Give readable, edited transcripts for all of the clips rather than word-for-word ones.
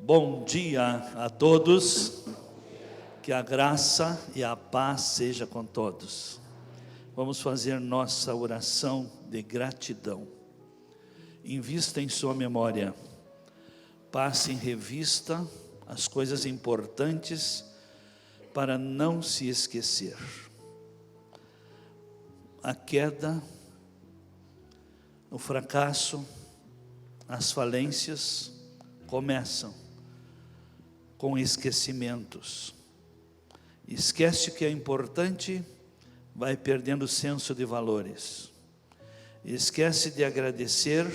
Bom dia a todos, que a graça e a paz seja com todos. Vamos fazer nossa oração de gratidão. Invista em sua memória, passe em revista as coisas importantes para não se esquecer. A queda, o fracasso, as falências começam com esquecimentos. Esquece o que é importante, vai perdendo o senso de valores. Esquece de agradecer,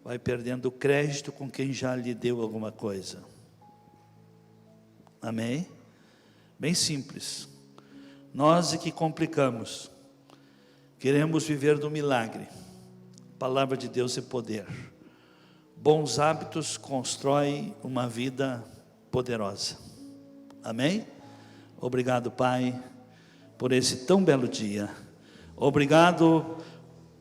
vai perdendo crédito com quem já lhe deu alguma coisa. Amém? Bem simples. Nós é que complicamos. Queremos viver do milagre. A palavra de Deus é poder. Bons hábitos constroem uma vida poderosa. Amém? Obrigado, Pai, por esse tão belo dia. Obrigado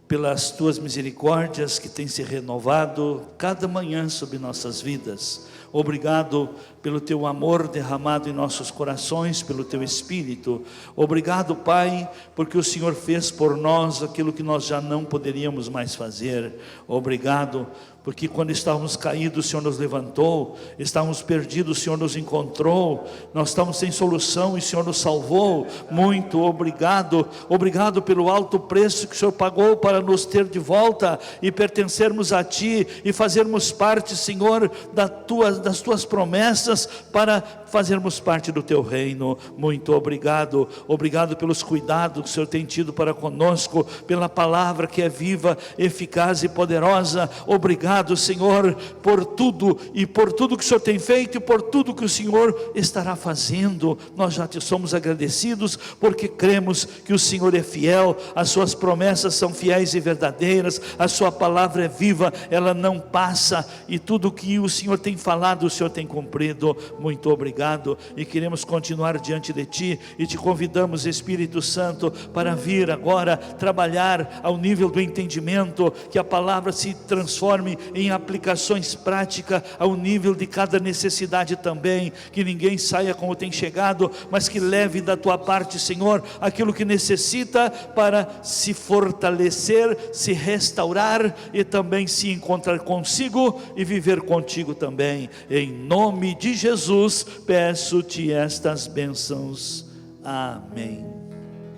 pelas tuas misericórdias que têm se renovado cada manhã sobre nossas vidas. Obrigado pelo teu amor derramado em nossos corações, pelo teu Espírito. Obrigado, Pai, porque o Senhor fez por nós aquilo que nós já não poderíamos mais fazer. Obrigado, porque quando estávamos caídos, o Senhor nos levantou, estávamos perdidos, o Senhor nos encontrou, nós estávamos sem solução e o Senhor nos salvou. Muito obrigado, obrigado pelo alto preço que o Senhor pagou para nos ter de volta e pertencermos a Ti e fazermos parte, Senhor, das Tuas promessas, para fazermos parte do Teu reino. Muito obrigado, obrigado pelos cuidados que o Senhor tem tido para conosco, pela palavra que é viva, eficaz e poderosa. Obrigado, Senhor, por tudo e por tudo que o Senhor tem feito e por tudo que o Senhor estará fazendo. Nós já te somos agradecidos, porque cremos que o Senhor é fiel, as suas promessas são fiéis e verdadeiras, a sua palavra é viva, ela não passa, e tudo que o Senhor tem falado, o Senhor tem cumprido. Muito obrigado, e queremos continuar diante de Ti, e te convidamos, Espírito Santo, para vir agora trabalhar ao nível do entendimento, que a palavra se transforme em aplicações práticas ao nível de cada necessidade também, que ninguém saia como tem chegado, mas que leve da Tua parte, Senhor, aquilo que necessita para se fortalecer, se restaurar e também se encontrar consigo e viver contigo também. Em nome de Jesus, peço-te estas bênçãos. Amém.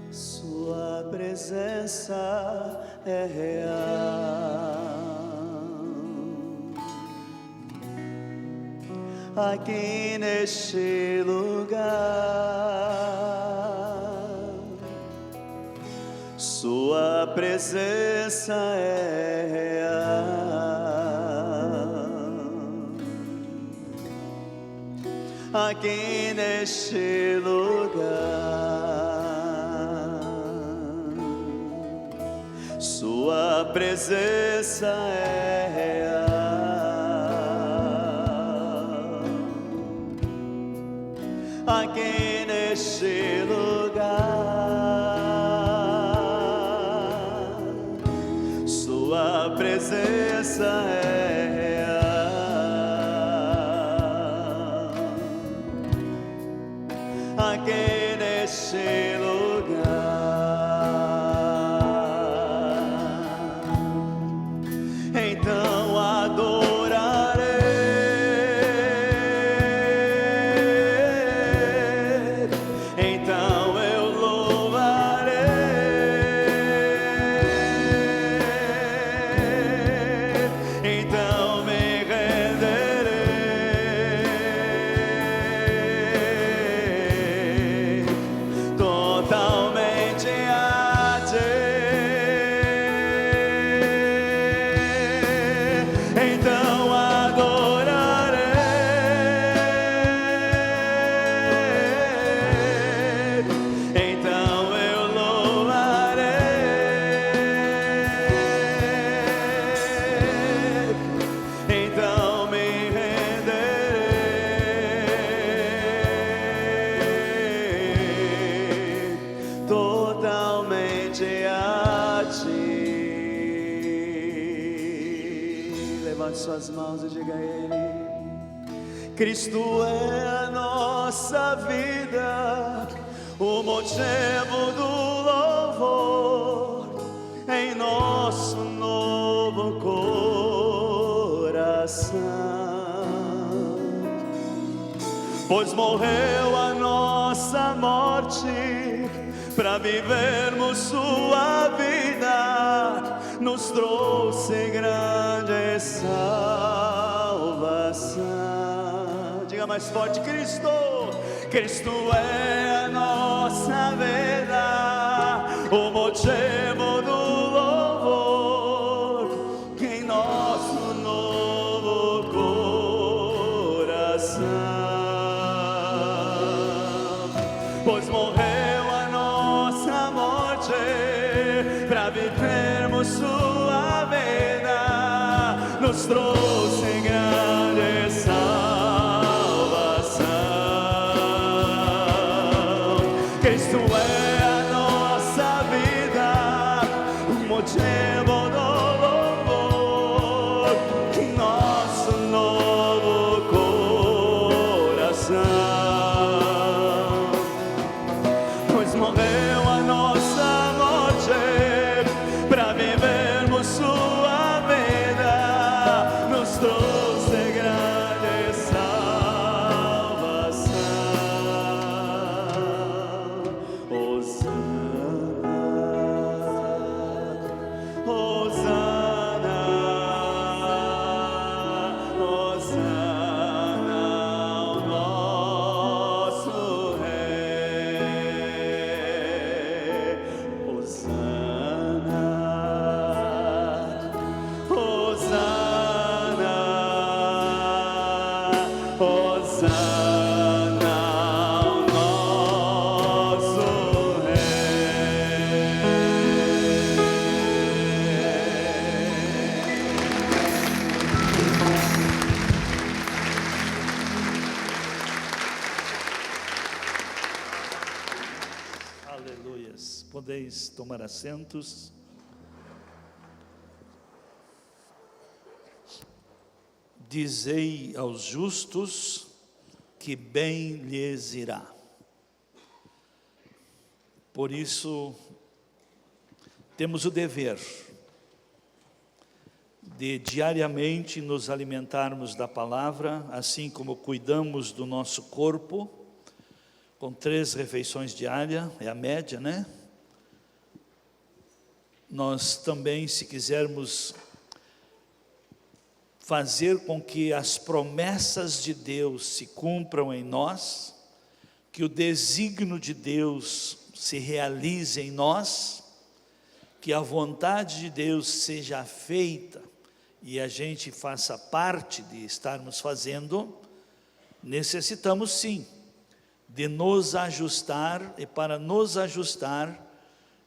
Sua presença é real aqui neste lugar. Sua presença é real aqui neste lugar. Sua presença é real aqui neste lugar. Sua presença é real aqui neste lugar. Então adorarei, então eu louvarei, então me renderei totalmente a Ti. Então adorarei, então eu louvarei, então me renderei totalmente a Ti. Levante suas mãos e diga a Ele: Cristo é a nossa vida, o motivo do louvor em nosso novo coração. Pois morreu a nossa morte para vivermos sua vida, nos trouxe grande salvação. Diga mais forte: Cristo, Cristo é a nossa vida, o motivo do louvor em nosso novo coração. Pois morreu a nossa morte para vivermos sua vida, nos trouxe grande salvação. Cristo é a nossa vida, o motivo do louvor em nosso novo coração. Pois morreu a nossa morte para vivermos sua vida, nos trouxe grande salvação. Hosana, Hosana, Hosana ao nosso Rei. Hosana, Hosana, Hosana ao nosso Aleluias. Podeis tomar assentos. Dizei aos justos que bem lhes irá. Por isso, temos o dever de diariamente nos alimentarmos da palavra, assim como cuidamos do nosso corpo, com 3 refeições diárias, é a média, né? Nós também, se quisermos fazer com que as promessas de Deus se cumpram em nós, que o desígnio de Deus se realize em nós, que a vontade de Deus seja feita e a gente faça parte de estarmos fazendo, necessitamos sim de nos ajustar, e para nos ajustar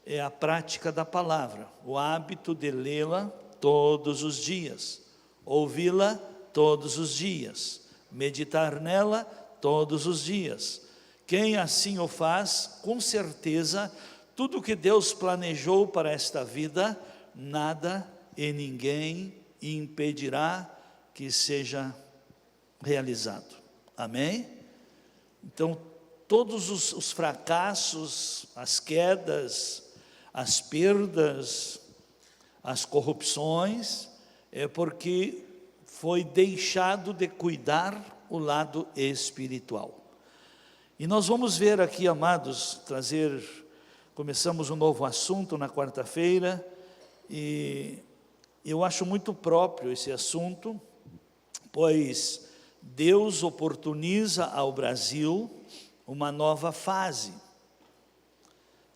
é a prática da palavra, o hábito de lê-la todos os dias, ouvi-la todos os dias, meditar nela todos os dias. Quem assim o faz, com certeza, tudo que Deus planejou para esta vida, nada e ninguém impedirá que seja realizado. Amém? Então, todos os fracassos, as quedas, as perdas, as corrupções, é porque foi deixado de cuidar o lado espiritual. E nós vamos ver aqui, amados, começamos um novo assunto na quarta-feira, e eu acho muito próprio esse assunto, pois Deus oportuniza ao Brasil uma nova fase.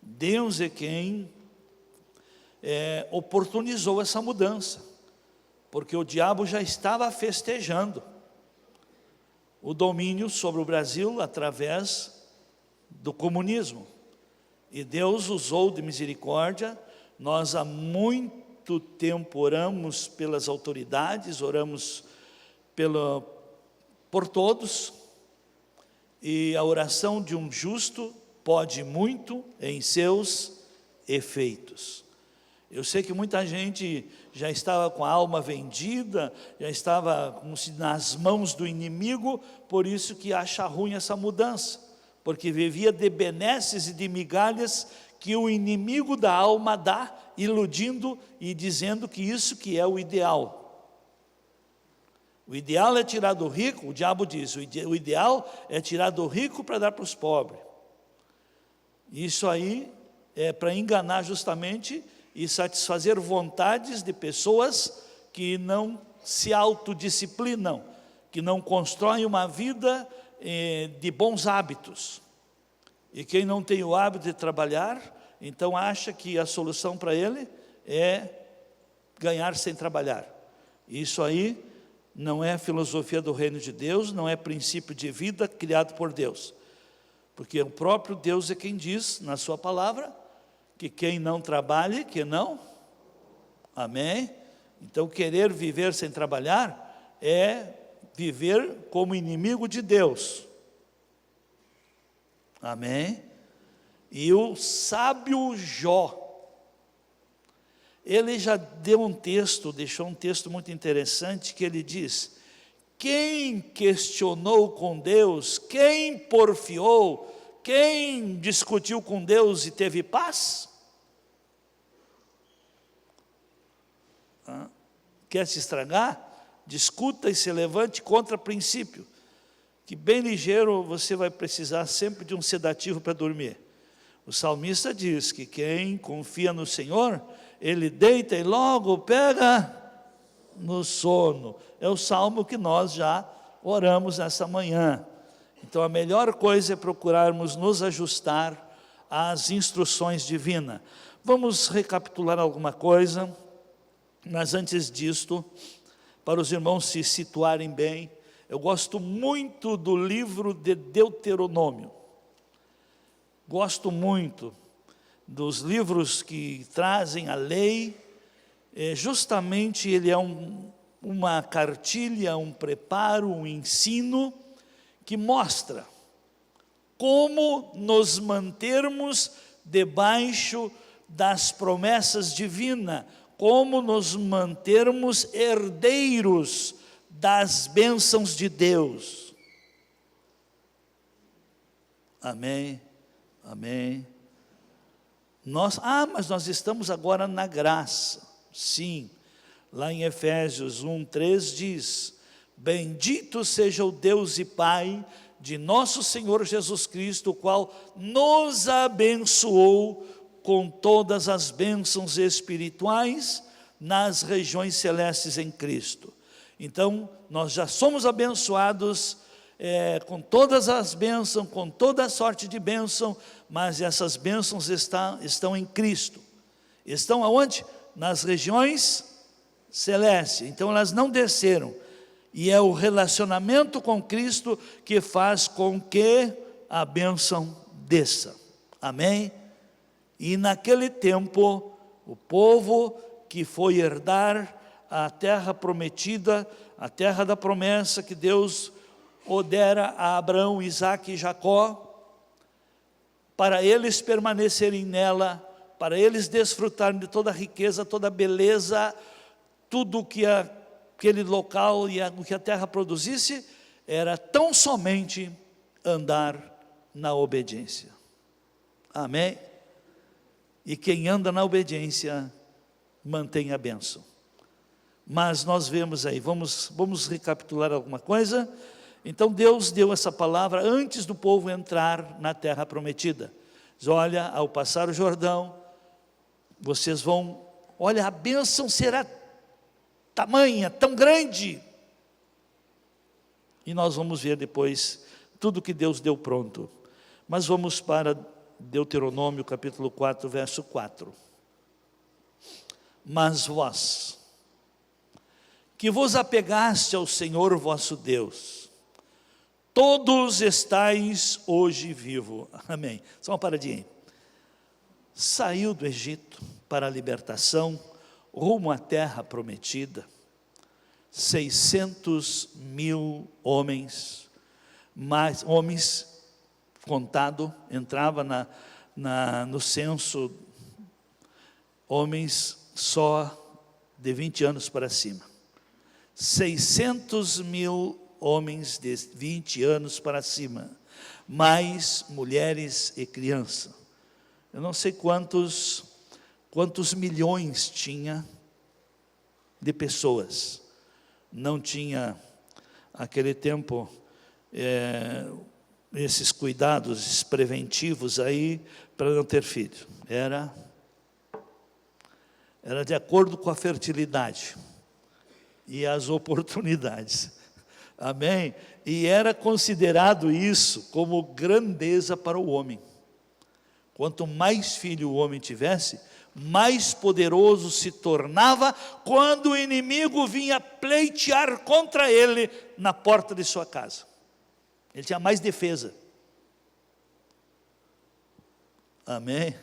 Deus é quem oportunizou essa mudança, porque o diabo já estava festejando o domínio sobre o Brasil através do comunismo. E Deus usou de misericórdia. Nós há muito tempo oramos pelas autoridades, oramos por todos, e a oração de um justo pode muito em seus efeitos. Eu sei que muita gente já estava com a alma vendida, já estava como se nas mãos do inimigo, por isso que acha ruim essa mudança, porque vivia de benesses e de migalhas que o inimigo da alma dá, iludindo e dizendo que isso que é o ideal. O ideal é tirar do rico, o diabo diz, o ideal é tirar do rico para dar para os pobres. Isso aí é para enganar justamente e satisfazer vontades de pessoas que não se autodisciplinam, que não constroem uma vida de bons hábitos. E quem não tem o hábito de trabalhar, então acha que a solução para ele é ganhar sem trabalhar. Isso aí não é filosofia do reino de Deus, não é princípio de vida criado por Deus. Porque o próprio Deus é quem diz na sua palavra que quem não trabalhe, que não, amém? Então querer viver sem trabalhar é viver como inimigo de Deus, amém? E o sábio Jó, ele já deu um texto, deixou um texto muito interessante, que ele diz: quem questionou com Deus, quem porfiou, quem discutiu com Deus e teve paz? Quer se estragar? Discuta e se levante contra princípio, que bem ligeiro você vai precisar sempre de um sedativo para dormir. O salmista diz que quem confia no Senhor, ele deita e logo pega no sono. É o salmo que nós já oramos nessa manhã. Então a melhor coisa é procurarmos nos ajustar às instruções divinas. Vamos recapitular alguma coisa, mas antes disto, para os irmãos se situarem bem, eu gosto muito do livro de Deuteronômio. Gosto muito dos livros que trazem a lei. Justamente ele é uma cartilha, um preparo, um ensino que mostra como nos mantermos debaixo das promessas divinas, como nos mantermos herdeiros das bênçãos de Deus. Amém, amém. Mas nós estamos agora na graça. Sim, lá em Efésios 1:3 diz: bendito seja o Deus e Pai de nosso Senhor Jesus Cristo, o qual nos abençoou com todas as bênçãos espirituais nas regiões celestes em Cristo. Então, nós já somos abençoados com todas as bênçãos, com toda a sorte de bênção, mas essas bênçãos estão em Cristo. Estão aonde? Nas regiões celestes. Então elas não desceram. E é o relacionamento com Cristo que faz com que a bênção desça. Amém? E naquele tempo, o povo que foi herdar a terra prometida, a terra da promessa que Deus o dera a Abraão, Isaque e Jacó, para eles permanecerem nela, para eles desfrutarem de toda a riqueza, toda a beleza, tudo que aquele local e o que a terra produzisse, era tão somente andar na obediência. Amém? E quem anda na obediência, mantém a bênção. Mas nós vemos aí, vamos recapitular alguma coisa. Então Deus deu essa palavra antes do povo entrar na terra prometida. Diz: olha, ao passar o Jordão, vocês vão, olha, a bênção será tamanha, tão grande. E nós vamos ver depois tudo que Deus deu pronto. Mas vamos para Deuteronômio capítulo 4, verso 4. Mas vós, que vos apegaste ao Senhor vosso Deus, todos estáis hoje vivos. Amém. Só uma paradinha aí. Saiu do Egito para a libertação, rumo à terra prometida, 600.000 homens, mais homens contado, entrava no censo homens só de 20 anos para cima. 600 mil homens de 20 anos para cima, mais mulheres e crianças. Eu não sei quantos milhões tinha de pessoas. Não tinha, naquele tempo, esses cuidados preventivos aí para não ter filho. Era de acordo com a fertilidade e as oportunidades. Amém? E era considerado isso como grandeza para o homem. Quanto mais filho o homem tivesse, mais poderoso se tornava quando o inimigo vinha pleitear contra ele na porta de sua casa. Ele tinha mais defesa. Amém?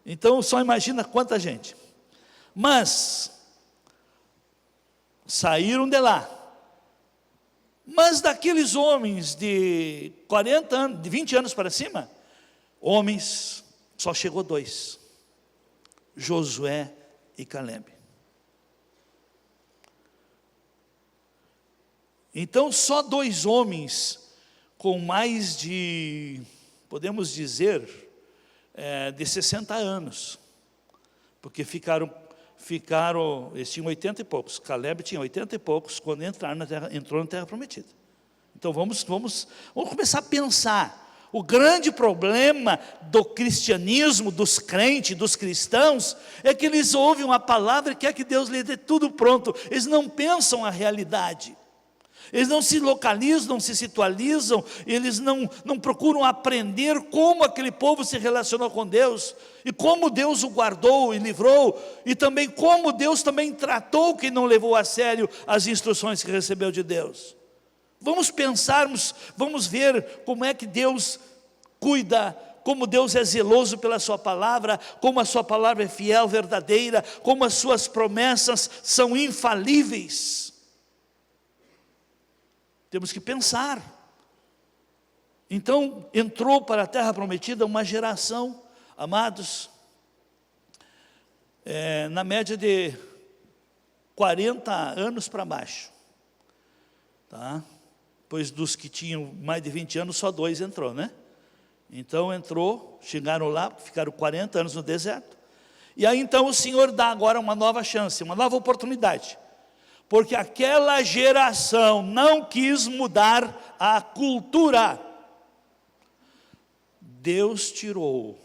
Então só imagina quanta gente. Mas saíram de lá. Mas daqueles homens de 40 anos, de 20 anos para cima, homens, só chegou 2. Josué e Calebe. Então só 2 homens com mais de, podemos dizer, de 60 anos. Porque eles tinham 80 e poucos. Calebe tinha 80 e poucos quando entrou na terra prometida. Então vamos começar a pensar. O grande problema do cristianismo, dos crentes, dos cristãos, é que eles ouvem uma palavra e quer que Deus lhe dê tudo pronto. Eles não pensam a realidade. Eles não se localizam, não se situalizam, eles não procuram aprender como aquele povo se relacionou com Deus, e como Deus o guardou e livrou, e também como Deus também tratou quem não levou a sério as instruções que recebeu de Deus. Vamos pensarmos, vamos ver como é que Deus cuida, como Deus é zeloso pela sua palavra, como a sua palavra é fiel, verdadeira, como as suas promessas são infalíveis. Temos que pensar. Então, entrou para a terra prometida uma geração, amados, na média de 40 anos para baixo. Tá? Pois dos que tinham mais de 20 anos, só 2 entrou, né? Então entrou, chegaram lá, ficaram 40 anos no deserto. E aí então o Senhor dá agora uma nova chance, uma nova oportunidade. Porque aquela geração não quis mudar a cultura. Deus tirou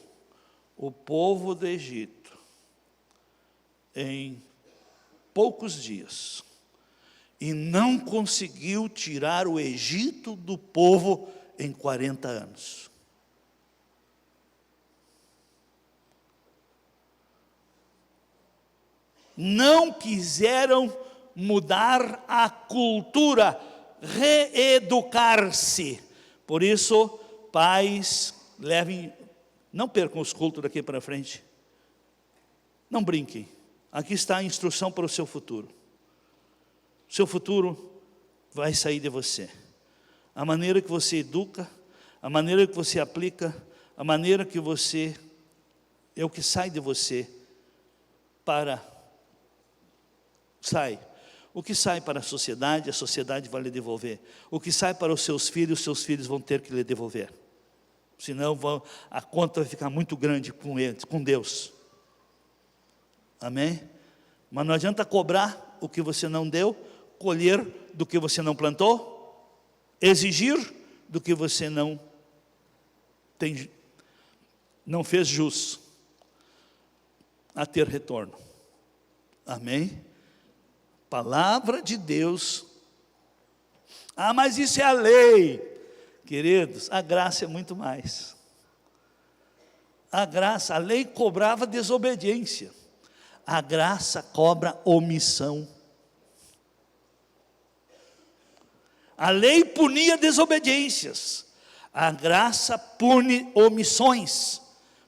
o povo do Egito em poucos dias e não conseguiu tirar o Egito do povo em 40 anos. Não quiseram mudar a cultura, reeducar-se. Por isso, pais, não percam os cultos daqui para frente. Não brinquem. Aqui está a instrução para o seu futuro. O seu futuro vai sair de você. A maneira que você educa, a maneira que você aplica, a maneira que você, é o que sai de você sai. O que sai para a sociedade vai lhe devolver. O que sai para os seus filhos vão ter que lhe devolver. Senão a conta vai ficar muito grande com eles, com Deus. Amém? Mas não adianta cobrar o que você não deu, colher do que você não plantou, exigir do que você não fez jus a ter retorno. Amém? Palavra de Deus. Mas isso é a lei. Queridos, a graça é muito mais. A lei cobrava desobediência. A graça cobra omissão. A lei punia desobediências. A graça pune omissões,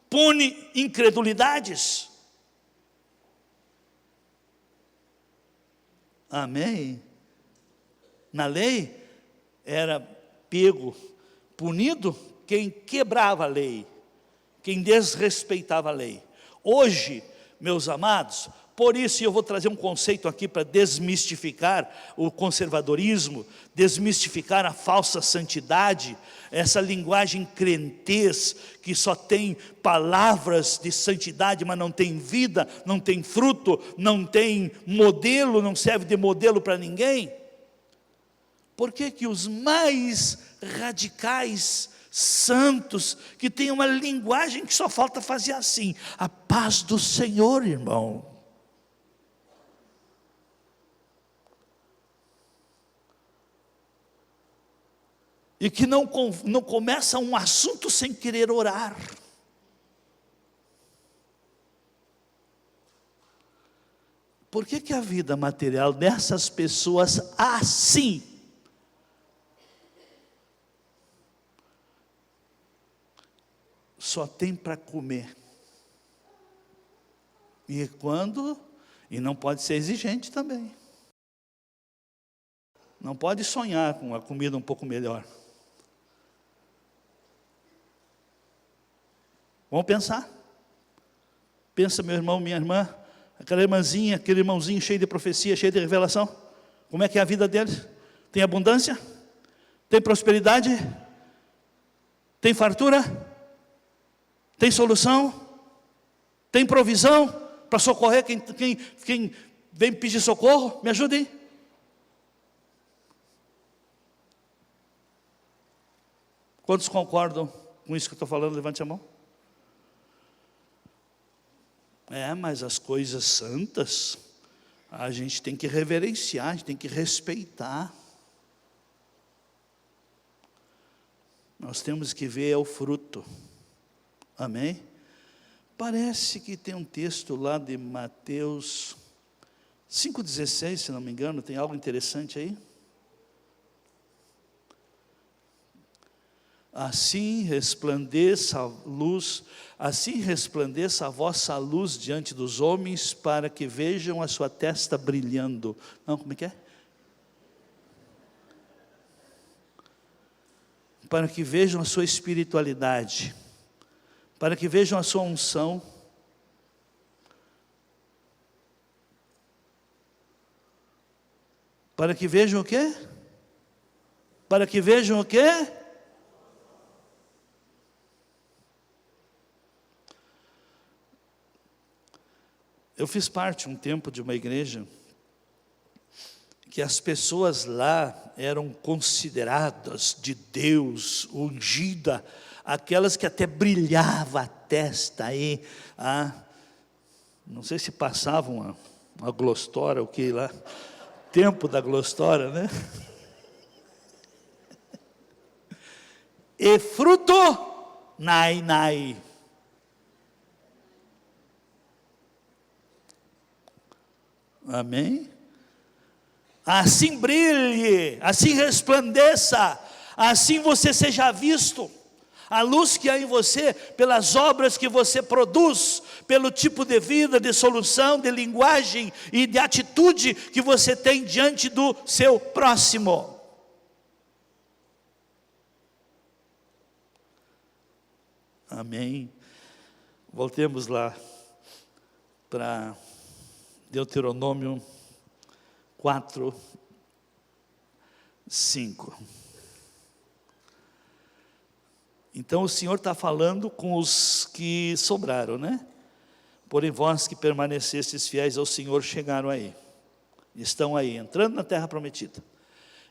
pune incredulidades. Amém? Na lei era punido quem quebrava a lei, quem desrespeitava a lei. Hoje, meus amados? Por isso eu vou trazer um conceito aqui para desmistificar o conservadorismo, desmistificar a falsa santidade, essa linguagem crentez, que só tem palavras de santidade, mas não tem vida, não tem fruto, não tem modelo, não serve de modelo para ninguém. Por que que os mais radicais, santos, que têm uma linguagem que só falta fazer assim: a paz do Senhor, irmão? E que não começa um assunto sem querer orar. Por que que a vida material dessas pessoas assim só tem para comer? E não pode ser exigente também. Não pode sonhar com a comida um pouco melhor. Vamos pensar? Pensa, meu irmão, minha irmã, aquela irmãzinha, aquele irmãozinho cheio de profecia, cheio de revelação. Como é que é a vida deles? Tem abundância? Tem prosperidade? Tem fartura? Tem solução? Tem provisão para socorrer quem vem pedir socorro? Me ajudem. Quantos concordam com isso que eu estou falando? Levante a mão. Mas as coisas santas, a gente tem que reverenciar, a gente tem que respeitar. Nós temos que ver o fruto. Amém? Parece que tem um texto lá de Mateus 5,16, se não me engano, tem algo interessante aí. Assim resplandeça a vossa luz diante dos homens, para que vejam a sua testa brilhando. Não, como é que é? Para que vejam a sua espiritualidade, para que vejam a sua unção, para que vejam o quê? Para que vejam o quê? Eu fiz parte um tempo de uma igreja que as pessoas lá eram consideradas de Deus, ungida, aquelas que até brilhava a testa aí, não sei se passavam uma glostória, o que lá, tempo da glostória, né? E fruto, nai. Amém? Assim brilhe, assim resplandeça, assim você seja visto. A luz que há em você, pelas obras que você produz, pelo tipo de vida, de solução, de linguagem e de atitude que você tem diante do seu próximo. Amém? Voltemos lá para Deuteronômio 4, 5. Então o Senhor está falando com os que sobraram, né? Porém vós que permanecestes fiéis ao Senhor chegaram aí. Estão aí, entrando na terra prometida.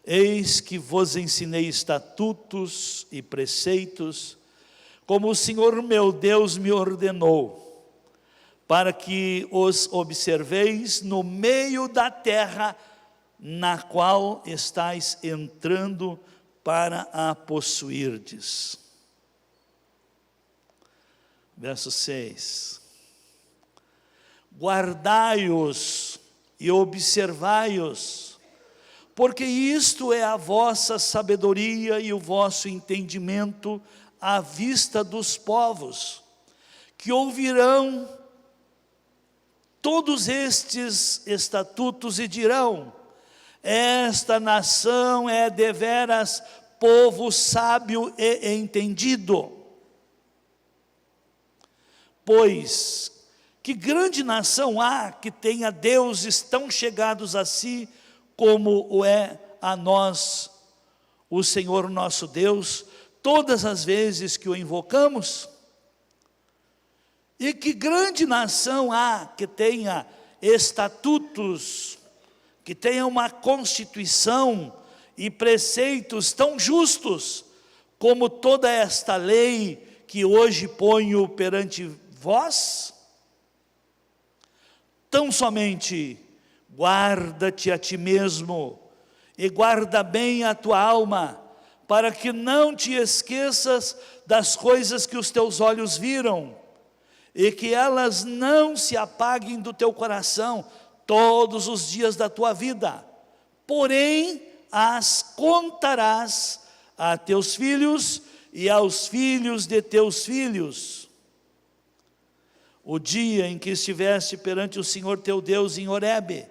Eis que vos ensinei estatutos e preceitos, como o Senhor meu Deus me ordenou, para que os observeis no meio da terra, na qual estáis entrando para a possuirdes. Verso 6. Guardai-os e observai-os, porque isto é a vossa sabedoria e o vosso entendimento à vista dos povos, que ouvirão todos estes estatutos e dirão: esta nação é deveras povo sábio e entendido. Pois Que grande nação há que tenha deuses tão chegados a si como o é a nós, o Senhor nosso Deus, todas as vezes que o invocamos? E que grande nação há que tenha estatutos, que tenha uma constituição e preceitos tão justos como toda esta lei que hoje ponho perante vós? Tão somente guarda-te a ti mesmo e guarda bem a tua alma, para que não te esqueças das coisas que os teus olhos viram, e que elas não se apaguem do teu coração todos os dias da tua vida, porém as contarás a teus filhos e aos filhos de teus filhos. O dia em que estiveste perante o Senhor teu Deus em Horebe,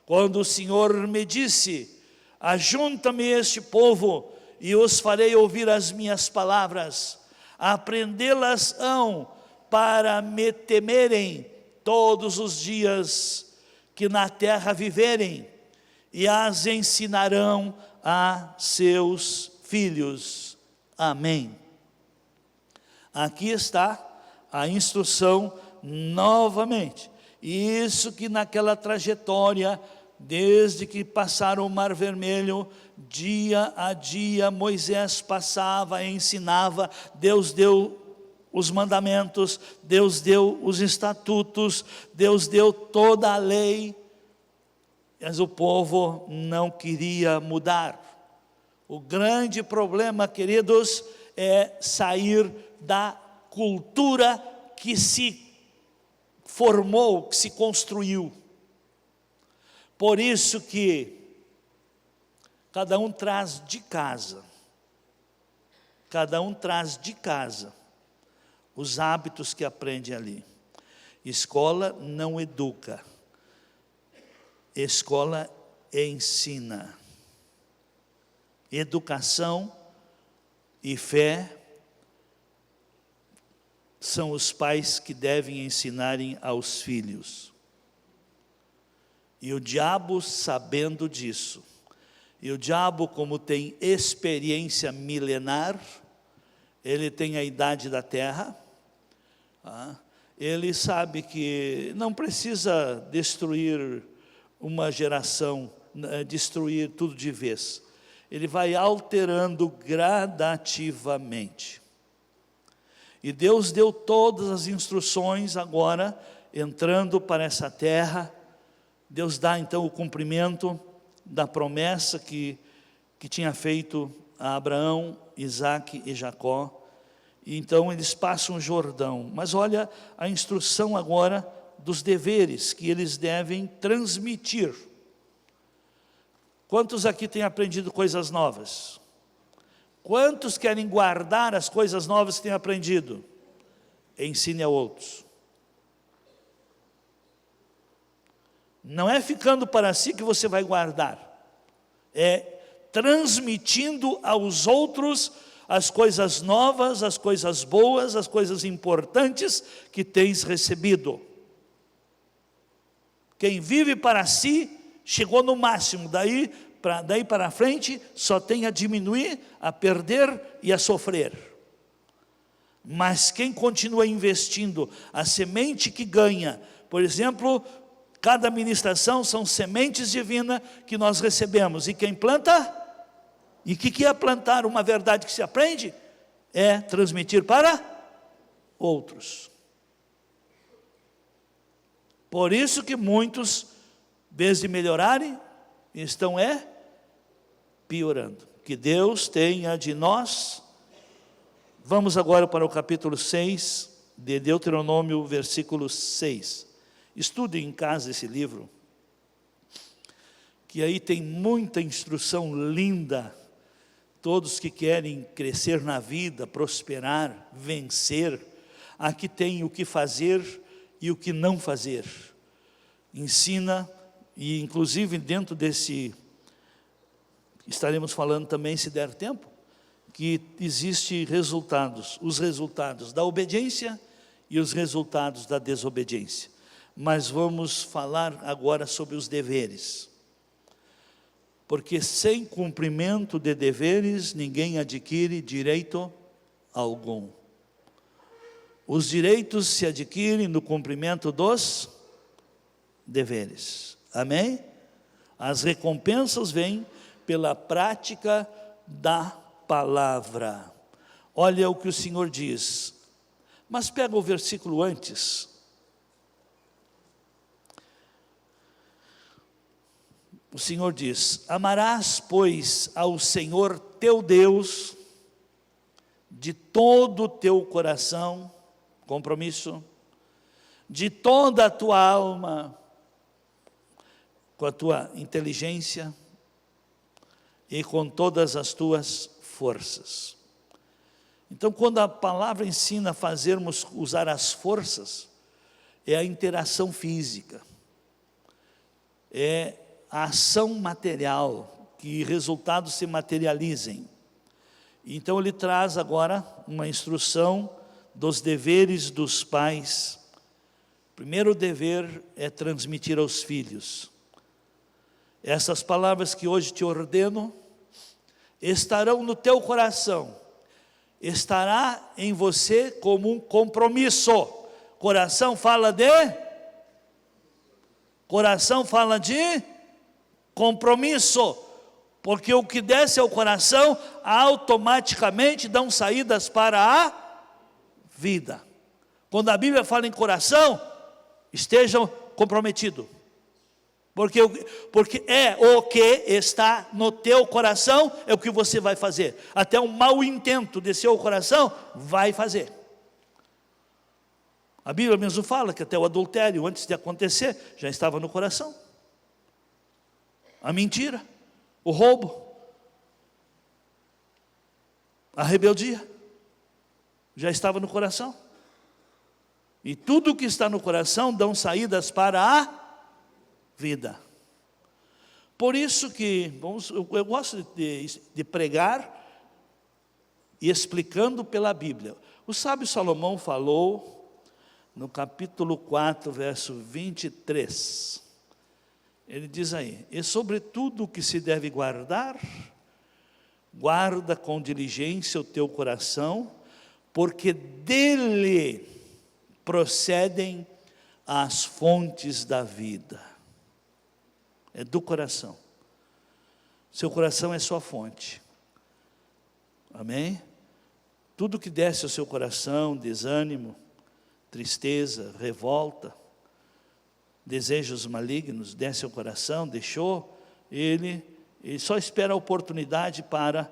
quando o Senhor me disse: ajunta-me este povo e os farei ouvir as minhas palavras, aprendê-las-ão para me temerem todos os dias que na terra viverem, e as ensinarão a seus filhos. Amém. Aqui está a instrução novamente. Isso que naquela trajetória, desde que passaram o Mar Vermelho, dia a dia Moisés passava e ensinava. Deus deu os mandamentos, Deus deu os estatutos, Deus deu toda a lei, mas o povo não queria mudar. O grande problema, queridos, é sair da cultura que se formou, que se construiu. Por isso que cada um traz de casa os hábitos que aprende ali. Escola não educa, escola ensina. Educação e fé são os pais que devem ensinarem aos filhos. E o diabo, sabendo disso, e o diabo, como tem experiência milenar, ele tem a idade da terra, ele sabe que não precisa destruir uma geração, destruir tudo de vez. Ele vai alterando gradativamente. E Deus deu todas as instruções agora, entrando para essa terra. Deus dá então o cumprimento da promessa que tinha feito a Abraão, Isaque e Jacó. E então eles passam o Jordão. Mas olha a instrução agora dos deveres que eles devem transmitir. Quantos aqui têm aprendido coisas novas? Quantos querem guardar as coisas novas que têm aprendido? Ensine a outros. Não é ficando para si que você vai guardar, é transmitindo aos outros as coisas novas, as coisas boas, as coisas importantes que tens recebido. Quem vive para si, chegou no máximo, daí para frente, só tem a diminuir, a perder e a sofrer. Mas quem continua investindo, a semente que ganha, por exemplo, cada ministração são sementes divinas que nós recebemos, e quem planta, e o que é plantar uma verdade que se aprende? É transmitir para outros. Por isso que muitos, em vez de melhorarem, estão piorando. Que Deus tenha de nós. Vamos agora para o capítulo 6 de Deuteronômio, versículo 6. Estude em casa esse livro, que aí tem muita instrução linda. Todos que querem crescer na vida, prosperar, vencer, aqui tem o que fazer e o que não fazer. Ensina, e inclusive dentro desse, estaremos falando também, se der tempo, que existe resultados, os resultados da obediência e os resultados da desobediência. mas vamos falar agora sobre os deveres. Porque sem cumprimento de deveres, ninguém adquire direito algum. Os direitos se adquirem no cumprimento dos deveres. Amém? As recompensas vêm pela prática da palavra. Olha o que o Senhor diz. Mas pega o versículo antes. O Senhor diz: amarás, pois, ao Senhor teu Deus de todo o teu coração, compromisso, de toda a tua alma, com a tua inteligência e com todas as tuas forças. Então, quando a palavra ensina a usar as forças, é a interação física, é a ação material, que resultados se materializem. Então ele traz agora uma instrução dos deveres dos pais. O primeiro dever é transmitir aos filhos. Essas palavras que hoje te ordeno, estarão no teu coração, estará em você como um compromisso. Coração fala de compromisso, porque o que desce ao coração automaticamente dão saídas para a vida. Quando a Bíblia fala em coração, estejam comprometidos, porque é o que está no teu coração, é o que você vai fazer. Até um mau intento de seu coração vai fazer. A Bíblia mesmo fala que até o adultério, antes de acontecer, já estava no coração. A mentira, o roubo, a rebeldia, já estava no coração. E tudo que está no coração dão saídas para a vida. Por isso que, eu gosto de pregar e explicando pela Bíblia. O sábio Salomão falou no capítulo 4, verso 23. Ele diz aí: e sobre tudo o que se deve guardar, guarda com diligência o teu coração, porque dele procedem as fontes da vida. É do coração. Seu coração é sua fonte. Amém? Tudo que desce ao seu coração, desânimo, tristeza, revolta, desejos malignos, desce ao coração, deixou, ele só espera a oportunidade para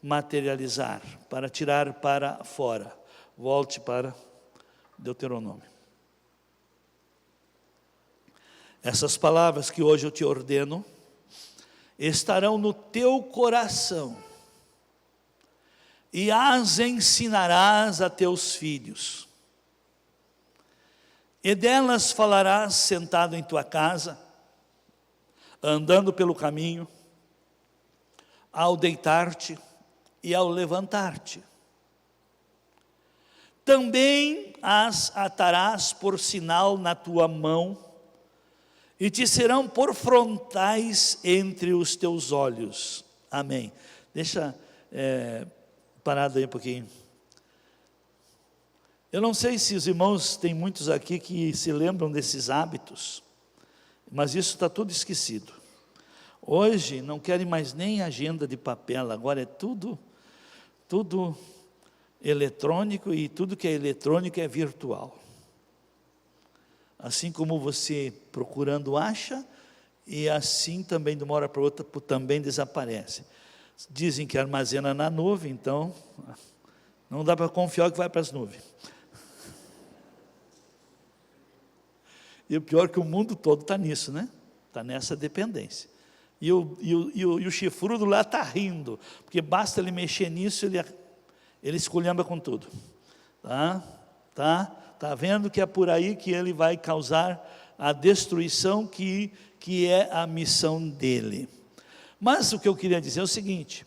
materializar, para tirar para fora. Volte para Deuteronômio. Essas palavras que hoje eu te ordeno, estarão no teu coração, e as ensinarás a teus filhos. E delas falarás sentado em tua casa, andando pelo caminho, ao deitar-te e ao levantar-te. Também as atarás por sinal na tua mão, e te serão por frontais entre os teus olhos. Amém. Deixa parado aí um pouquinho. Eu não sei se os irmãos, tem muitos aqui que se lembram desses hábitos, mas isso está tudo esquecido. Hoje não querem mais nem agenda de papel, agora é tudo eletrônico, e tudo que é eletrônico é virtual. Assim como você procurando acha, e assim também de uma hora para outra também desaparece. Dizem que armazena na nuvem, então não dá para confiar que vai para as nuvens. E o pior é que o mundo todo está nisso, né? Está nessa dependência. E o chifrudo lá está rindo, porque basta ele mexer nisso, ele esculhamba com tudo. Tá vendo que é por aí que ele vai causar a destruição que é a missão dele. Mas o que eu queria dizer é o seguinte: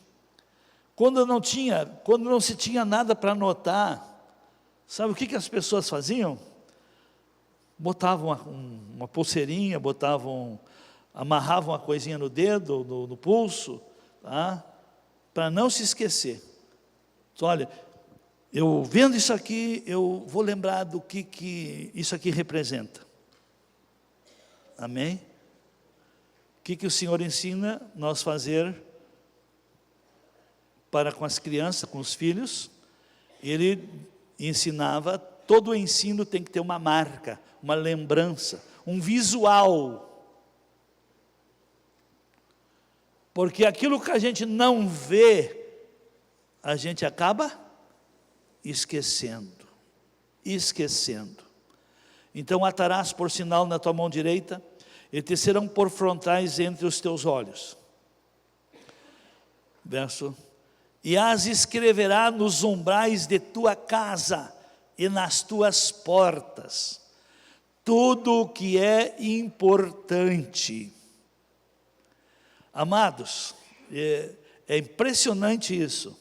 quando não se tinha nada para anotar, sabe o que as pessoas faziam? botavam uma pulseirinha, amarravam uma coisinha no dedo, no pulso, tá? Para não se esquecer. Então, olha, eu vendo isso aqui, eu vou lembrar do que isso aqui representa. Amém? O que o Senhor ensina nós fazer para com as crianças, com os filhos? Ele ensinava, todo o ensino tem que ter uma marca, uma lembrança, um visual. Porque aquilo que a gente não vê, a gente acaba esquecendo. Então atarás por sinal na tua mão direita, e te serão por frontais entre os teus olhos. Verso: e as escreverá nos umbrais de tua casa e nas tuas portas, tudo o que é importante. Amados, é impressionante isso.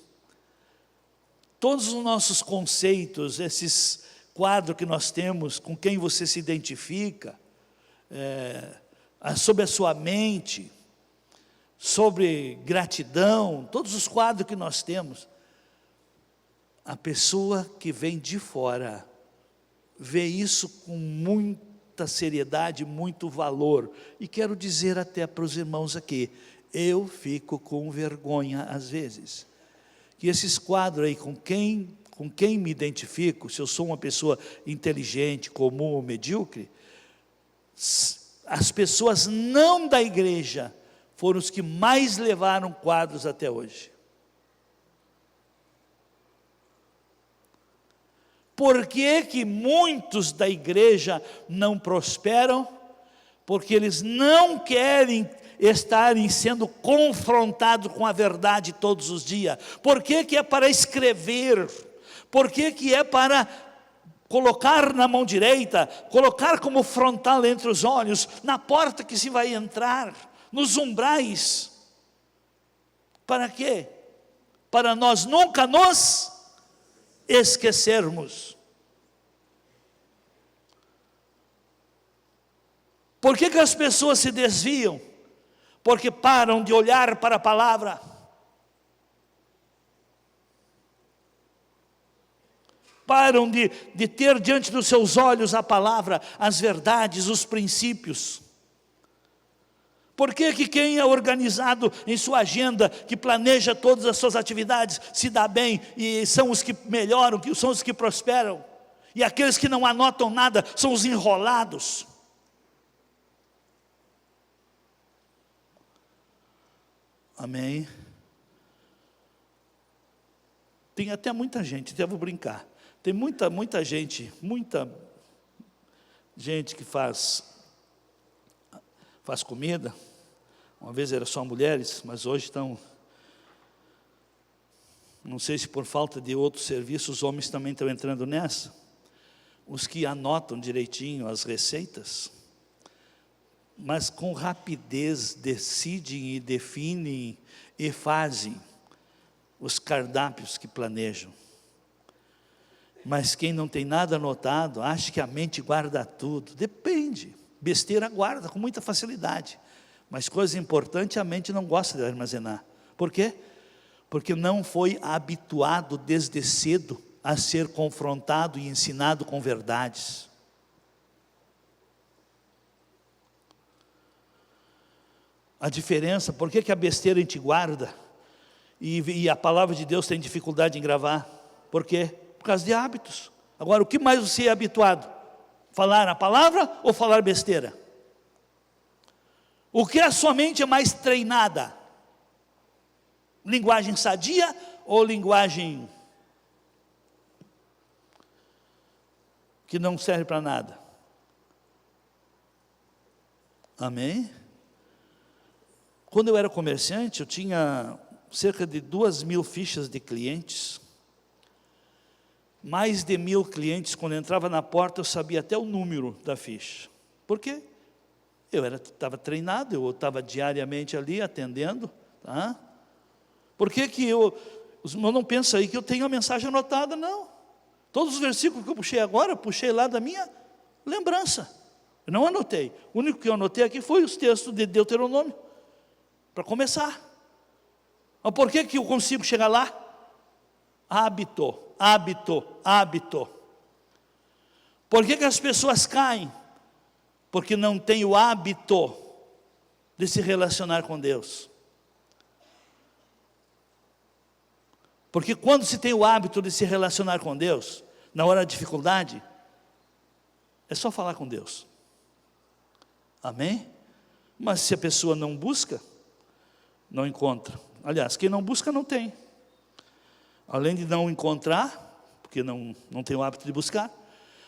Todos os nossos conceitos, esses quadros que nós temos, com quem você se identifica, sobre a sua mente, sobre gratidão, todos os quadros que nós temos, a pessoa que vem de fora, vê isso com muita seriedade, muito valor, e quero dizer até para os irmãos aqui, eu fico com vergonha às vezes, que esses quadros aí, com quem me identifico, se eu sou uma pessoa inteligente, comum ou medíocre, as pessoas não da igreja foram os que mais levaram quadros até hoje. Por que muitos da igreja não prosperam? Porque eles não querem estarem sendo confrontados com a verdade todos os dias. Por que é para escrever? Por que é para colocar na mão direita, colocar como frontal entre os olhos, na porta que se vai entrar, nos umbrais? Para quê? Para nós nunca nos esquecermos. Por que as pessoas se desviam? Porque param de olhar para a palavra. Param de ter diante dos seus olhos a palavra, as verdades, os princípios. Por que quem é organizado em sua agenda, que planeja todas as suas atividades, se dá bem e são os que melhoram, são os que prosperam? E aqueles que não anotam nada são os enrolados. Amém? Tem até muita gente, até vou brincar. Tem muita gente que faz comida. Uma vez era só mulheres, mas hoje estão, não sei se por falta de outros serviços, os homens também estão entrando nessa. Os que anotam direitinho as receitas, mas com rapidez decidem e definem e fazem os cardápios que planejam. Mas quem não tem nada anotado, acha que a mente guarda tudo. Depende, besteira guarda com muita facilidade, mas coisa importante a mente não gosta de armazenar. Por quê? Porque não foi habituado desde cedo a ser confrontado e ensinado com verdades. A diferença, por que a besteira a gente guarda e a palavra de Deus tem dificuldade em gravar? Por quê? Por causa de hábitos. Agora, o que mais você é habituado? Falar a palavra ou falar besteira? O que a sua mente é mais treinada? Linguagem sadia ou linguagem que não serve para nada? Amém? Quando eu era comerciante, eu tinha cerca de 2.000 fichas de clientes. Mais de 1.000 clientes, quando eu entrava na porta, eu sabia até o número da ficha. Por quê? Eu estava treinado, eu estava diariamente ali atendendo. Tá? Por que os irmãos não pensam aí que eu tenho a mensagem anotada? Não. Todos os versículos que eu puxei agora, eu puxei lá da minha lembrança. Eu não anotei. O único que eu anotei aqui foi os textos de Deuteronômio, para começar. Mas por que eu consigo chegar lá? Hábito, hábito, hábito. Por que as pessoas caem? Porque não tem o hábito de se relacionar com Deus. Porque quando se tem o hábito de se relacionar com Deus, na hora da dificuldade, é só falar com Deus. Amém? Mas se a pessoa não busca, não encontra. Aliás, quem não busca não tem. Além de não encontrar, porque não tem o hábito de buscar.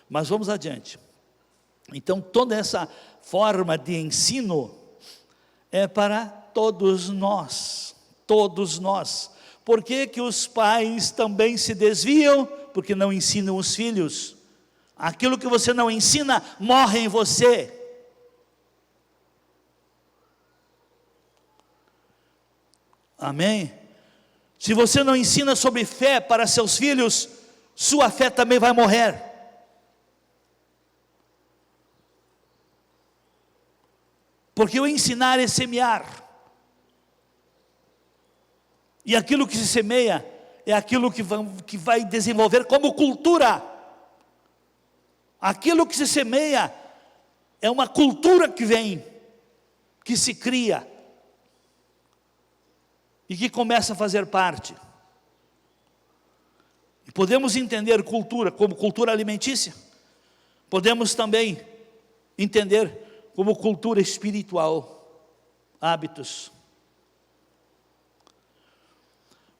Mas vamos adiante. Então toda essa forma de ensino é para todos nós. Todos nós. Por que que os pais também se desviam? Porque não ensinam os filhos. Aquilo que você não ensina, morre em você. Amém? Se você não ensina sobre fé para seus filhos, sua fé também vai morrer. Porque o ensinar é semear. E aquilo que se semeia é aquilo que vai desenvolver como cultura. Aquilo que se semeia é uma cultura que vem, que se cria e que começa a fazer parte. E podemos entender cultura como cultura alimentícia. Podemos também entender como cultura espiritual, hábitos.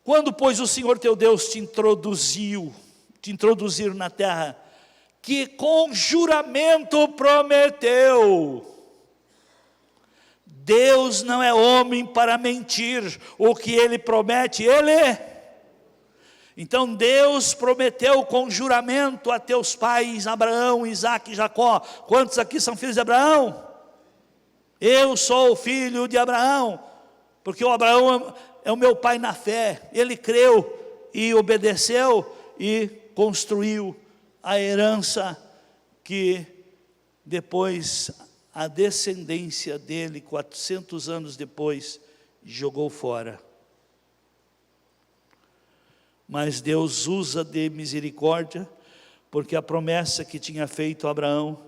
Quando, pois, o Senhor teu Deus te introduzir na terra, que com juramento prometeu. Deus não é homem para mentir, o que Ele promete, Ele. Então Deus prometeu com juramento a teus pais, Abraão, Isaque e Jacó. Quantos aqui são filhos de Abraão? Eu sou filho de Abraão, porque o Abraão é o meu pai na fé. Ele creu e obedeceu e construiu a herança que depois a descendência dele, 400 anos depois, jogou fora. Mas Deus usa de misericórdia, porque a promessa que tinha feito a Abraão,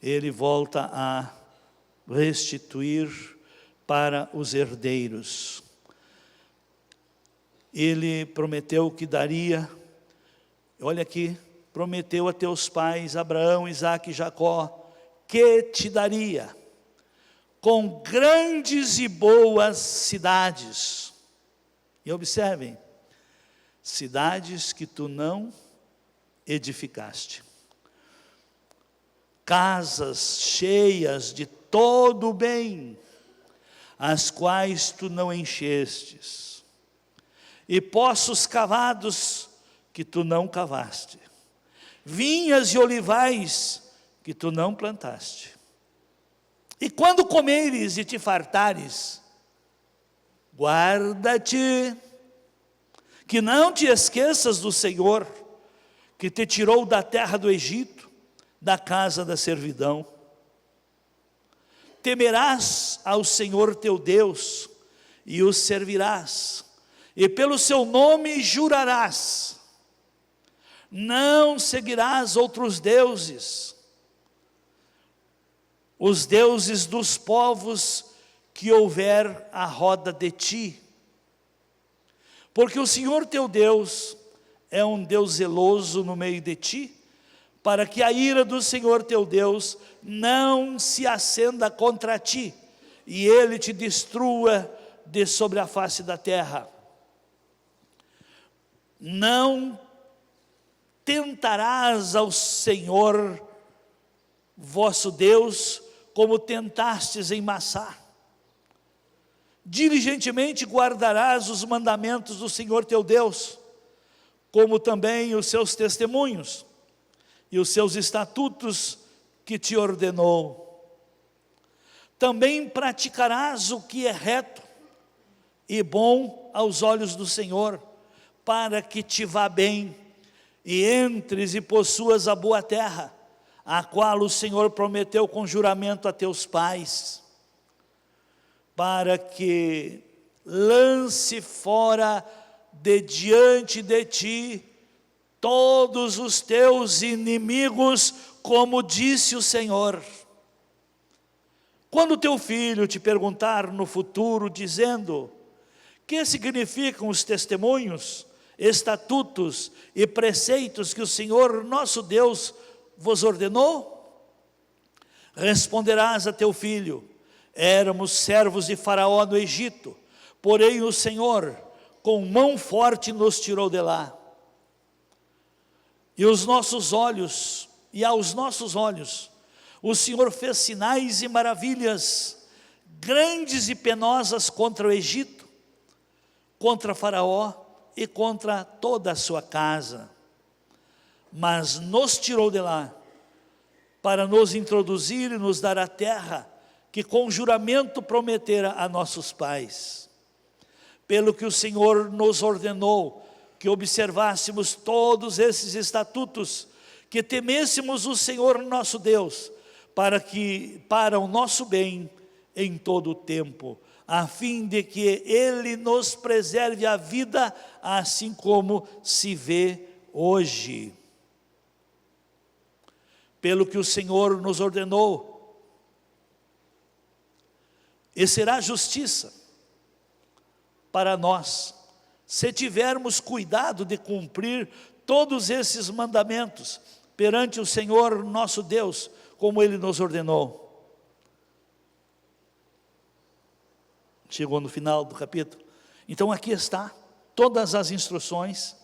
Ele volta a restituir para os herdeiros. Ele prometeu que daria, olha aqui, prometeu a teus pais, Abraão, Isaque e Jacó, que te daria com grandes e boas cidades. E observem, cidades que tu não edificaste, casas cheias de todo o bem, as quais tu não enchestes, e poços cavados que tu não cavaste, vinhas e olivais que tu não plantaste. E quando comeres e te fartares, guarda-te, que não te esqueças do Senhor, que te tirou da terra do Egito, da casa da servidão. Temerás ao Senhor teu Deus, e o servirás, e pelo seu nome jurarás. Não seguirás outros deuses, os deuses dos povos que houver à roda de ti. Porque o Senhor teu Deus é um Deus zeloso no meio de ti, para que a ira do Senhor teu Deus não se acenda contra ti, e Ele te destrua de sobre a face da terra. Não tentarás ao Senhor vosso Deus, como tentastes em Massá. Diligentemente guardarás os mandamentos do Senhor teu Deus, como também os seus testemunhos, e os seus estatutos que te ordenou. Também praticarás o que é reto e bom aos olhos do Senhor, para que te vá bem, e entres e possuas a boa terra, a qual o Senhor prometeu com juramento a teus pais, para que lance fora de diante de ti todos os teus inimigos, como disse o Senhor. Quando teu filho te perguntar no futuro, dizendo: que significam os testemunhos, estatutos e preceitos que o Senhor nosso Deus vos ordenou? Responderás a teu filho: éramos servos de Faraó no Egito, porém o Senhor com mão forte nos tirou de lá. E aos nossos olhos o Senhor fez sinais e maravilhas grandes e penosas contra o Egito, contra Faraó e contra toda a sua casa. Mas nos tirou de lá para nos introduzir e nos dar a terra que com juramento prometera a nossos pais. Pelo que o Senhor nos ordenou que observássemos todos esses estatutos, que temêssemos o Senhor nosso Deus, para o nosso bem em todo o tempo, a fim de que Ele nos preserve a vida, assim como se vê hoje. Pelo que o Senhor nos ordenou, e será justiça para nós, se tivermos cuidado de cumprir todos esses mandamentos perante o Senhor nosso Deus, como Ele nos ordenou. Chegou no final do capítulo. Então aqui está todas as instruções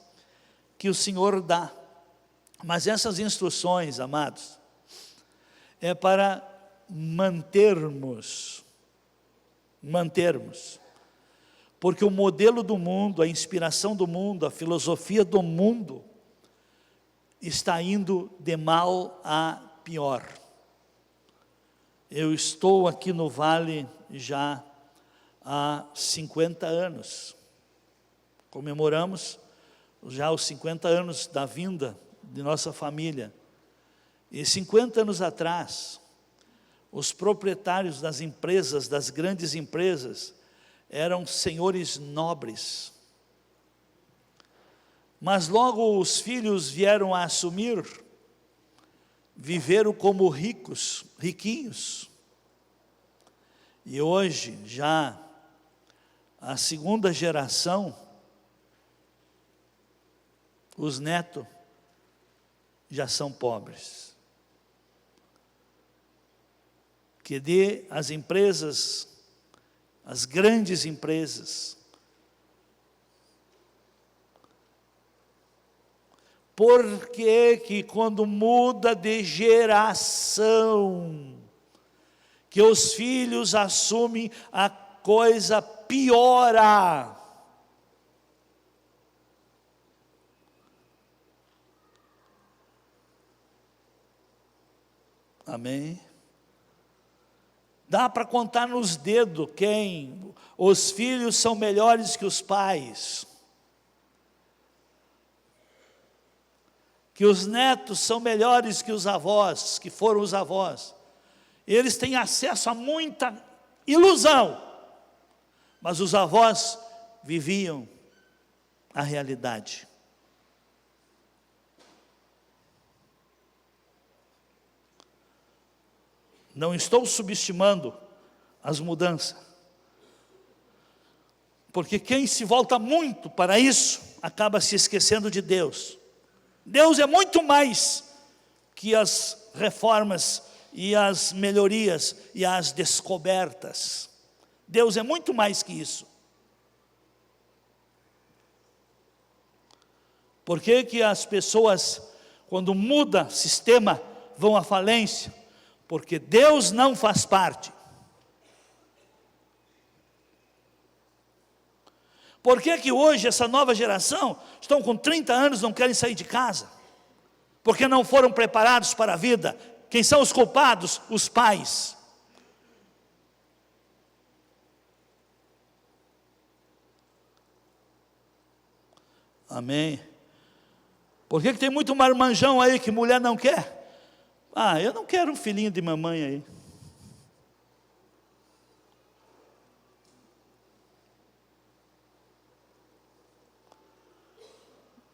que o Senhor dá. Mas essas instruções, amados, é para mantermos, porque o modelo do mundo, a inspiração do mundo, a filosofia do mundo, está indo de mal a pior. Eu estou aqui no Vale já há 50 anos, comemoramos já os 50 anos da vinda de nossa família, e 50 anos atrás, os proprietários das empresas, das grandes empresas, eram senhores nobres, mas logo os filhos vieram a assumir, viveram como riquinhos, e hoje já a segunda geração, os netos já são pobres. Que dê as empresas, as grandes empresas, porque quando muda de geração, que os filhos assumem, a coisa piora. Amém? Dá para contar nos dedos quem os filhos são melhores que os pais, que os netos são melhores que os avós, que foram os avós. Eles têm acesso a muita ilusão, mas os avós viviam a realidade. Não estou subestimando as mudanças, porque quem se volta muito para isso, acaba se esquecendo de Deus. Deus é muito mais que as reformas e as melhorias e as descobertas. Deus é muito mais que isso. Por que as pessoas, quando muda sistema, vão à falência? Porque Deus não faz parte. Por que hoje essa nova geração estão com 30 anos e não querem sair de casa? Porque não foram preparados para a vida. Quem são os culpados? Os pais. Amém. Por que tem muito marmanjão aí que mulher não quer? Ah, eu não quero um filhinho de mamãe aí.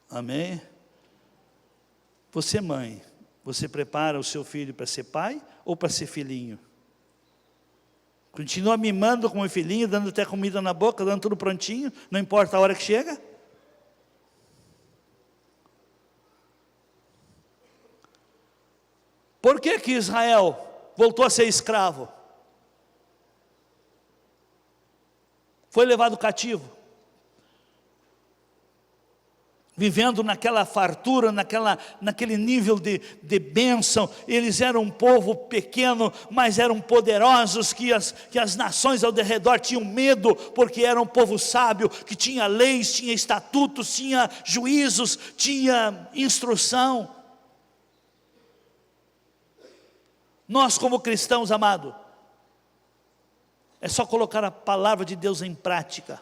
Amém? Você, mãe, você prepara o seu filho para ser pai ou para ser filhinho? Continua mimando como filhinho, dando até comida na boca, dando tudo prontinho, não importa a hora que chega? Por que que Israel voltou a ser escravo? Foi levado cativo. Vivendo naquela fartura, naquele nível de bênção. Eles eram um povo pequeno, mas eram poderosos, que as nações ao redor tinham medo, porque era um povo sábio, que tinha leis, tinha estatutos, tinha juízos, tinha instrução. Nós como cristãos, amado, é só colocar a palavra de Deus em prática.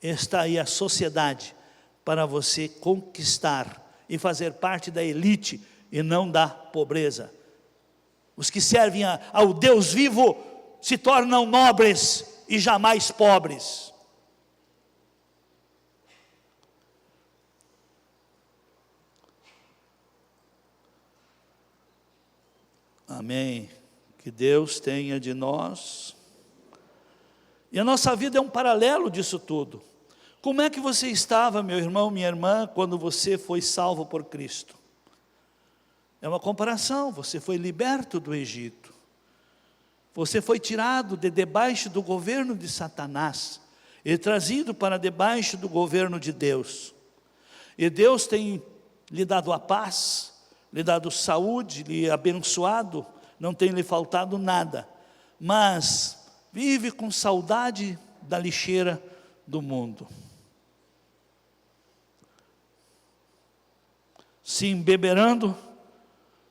Está aí a sociedade para você conquistar e fazer parte da elite e não da pobreza. Os que servem ao Deus vivo se tornam nobres e jamais pobres. Amém. Que Deus tenha de nós. E a nossa vida é um paralelo disso tudo. Como é que você estava, meu irmão, minha irmã, quando você foi salvo por Cristo? É uma comparação. Você foi liberto do Egito. Você foi tirado de debaixo do governo de Satanás e trazido para debaixo do governo de Deus. E Deus tem lhe dado a paz, lhe dado saúde, lhe abençoado, não tem lhe faltado nada. Mas vive com saudade da lixeira do mundo. Se embeberando